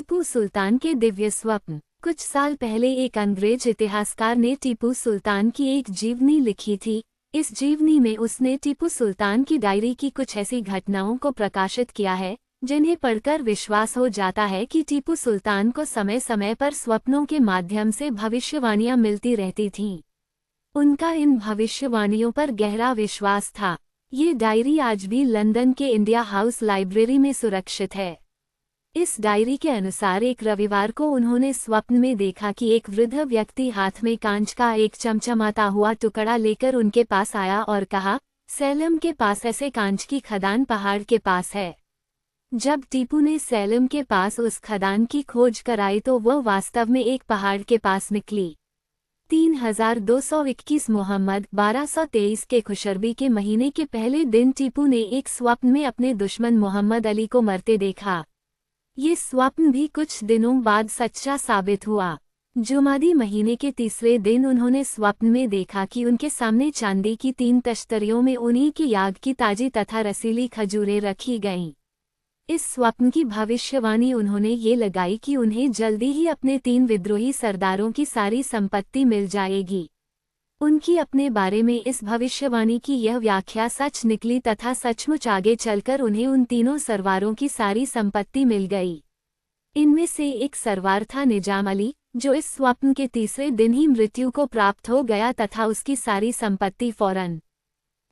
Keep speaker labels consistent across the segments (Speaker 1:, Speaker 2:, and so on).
Speaker 1: टीपू सुल्तान के दिव्य स्वप्न। कुछ साल पहले एक अंग्रेज इतिहासकार ने टीपू सुल्तान की एक जीवनी लिखी थी। इस जीवनी में उसने टीपू सुल्तान की डायरी की कुछ ऐसी घटनाओं को प्रकाशित किया है जिन्हें पढ़कर विश्वास हो जाता है कि टीपू सुल्तान को समय समय पर स्वप्नों के माध्यम से भविष्यवाणियां मिलती रहती थीं। उनका इन भविष्यवाणियों पर गहरा विश्वास था। ये डायरी आज भी लंदन के इंडिया हाउस लाइब्रेरी में सुरक्षित है। इस डायरी के अनुसार एक रविवार को उन्होंने स्वप्न में देखा कि एक वृद्ध व्यक्ति हाथ में कांच का एक चमचमाता हुआ टुकड़ा लेकर उनके पास आया और कहा, सैलम के पास ऐसे कांच की खदान पहाड़ के पास है। जब टीपू ने सैलम के पास उस खदान की खोज कराई तो वह वास्तव में एक पहाड़ के पास निकली। 3221 मोहम्मद 1223 के खुशरबी के महीने के पहले दिन टीपू ने एक स्वप्न में अपने दुश्मन मोहम्मद अली को मरते देखा। ये स्वप्न भी कुछ दिनों बाद सच्चा साबित हुआ। जुमादी महीने के तीसरे दिन उन्होंने स्वप्न में देखा कि उनके सामने चांदी की 3 तश्तरियों में उन्हीं की याग की ताजी तथा रसीली खजूरें रखी गईं। इस स्वप्न की भविष्यवाणी उन्होंने ये लगाई कि उन्हें जल्दी ही अपने 3 विद्रोही सरदारों की सारी संपत्ति मिल जाएगी। उनकी अपने बारे में इस भविष्यवाणी की यह व्याख्या सच निकली तथा सचमुच आगे चलकर उन्हें उन तीनों सरवारों की सारी संपत्ति मिल गई। इनमें से एक सरवार था निजाम अली, जो इस स्वप्न के तीसरे दिन ही मृत्यु को प्राप्त हो गया तथा उसकी सारी संपत्ति फौरन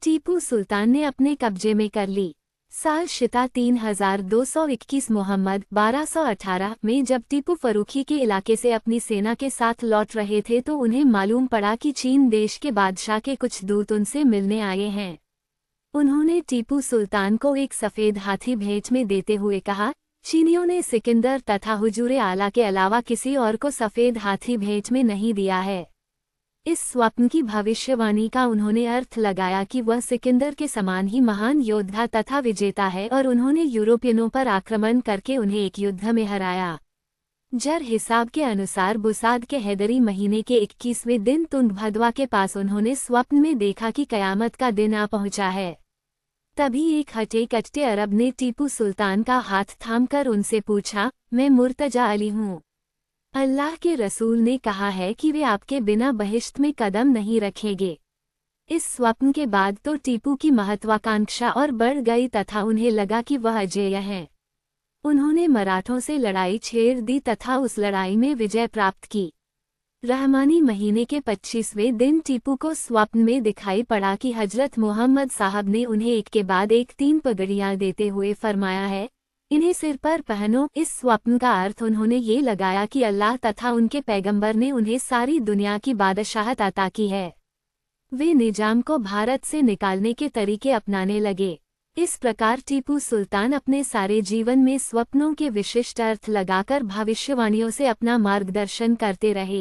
Speaker 1: टीपू सुल्तान ने अपने कब्जे में कर ली। साल शिता 3221 मोहम्मद 1218 में जब टीपू फर्रुखी के इलाके से अपनी सेना के साथ लौट रहे थे तो उन्हें मालूम पड़ा कि चीन देश के बादशाह के कुछ दूत उनसे मिलने आए हैं। उन्होंने टीपू सुल्तान को एक सफ़ेद हाथी भेंट में देते हुए कहा, चीनियों ने सिकंदर तथा हुजूर आला के अलावा किसी और को सफ़ेद हाथी भेंट में नहीं दिया है। इस स्वप्न की भविष्यवाणी का उन्होंने अर्थ लगाया कि वह सिकंदर के समान ही महान योद्धा तथा विजेता है और उन्होंने यूरोपियनों पर आक्रमण करके उन्हें एक युद्ध में हराया। जर हिसाब के अनुसार बुसाद के हैदरी महीने के 21वें दिन तुंगभदवा के पास उन्होंने स्वप्न में देखा कि कयामत का दिन आ पहुंचा है। तभी एक हटे कट्टे अरब ने टीपू सुल्तान का हाथ थामकर उनसे पूछा, मैं मुर्तजा अली हूँ। अल्लाह के रसूल ने कहा है कि वे आपके बिना बहिश्त में कदम नहीं रखेंगे। इस स्वप्न के बाद तो टीपू की महत्वाकांक्षा और बढ़ गई तथा उन्हें लगा कि वह अजेय हैं। उन्होंने मराठों से लड़ाई छेड़ दी तथा उस लड़ाई में विजय प्राप्त की। रहमानी महीने के 25वें दिन टीपू को स्वप्न में दिखाई पड़ा कि हजरत मोहम्मद साहब ने उन्हें एक के बाद एक 3 पगड़ियां देते हुए फरमाया है, इन्हें सिर पर पहनो। इस स्वप्न का अर्थ उन्होंने ये लगाया कि अल्लाह तथा उनके पैगंबर ने उन्हें सारी दुनिया की बादशाहत अता की है। वे निजाम को भारत से निकालने के तरीके अपनाने लगे। इस प्रकार टीपू सुल्तान अपने सारे जीवन में स्वप्नों के विशिष्ट अर्थ लगाकर भविष्यवाणियों से अपना मार्गदर्शन करते रहे।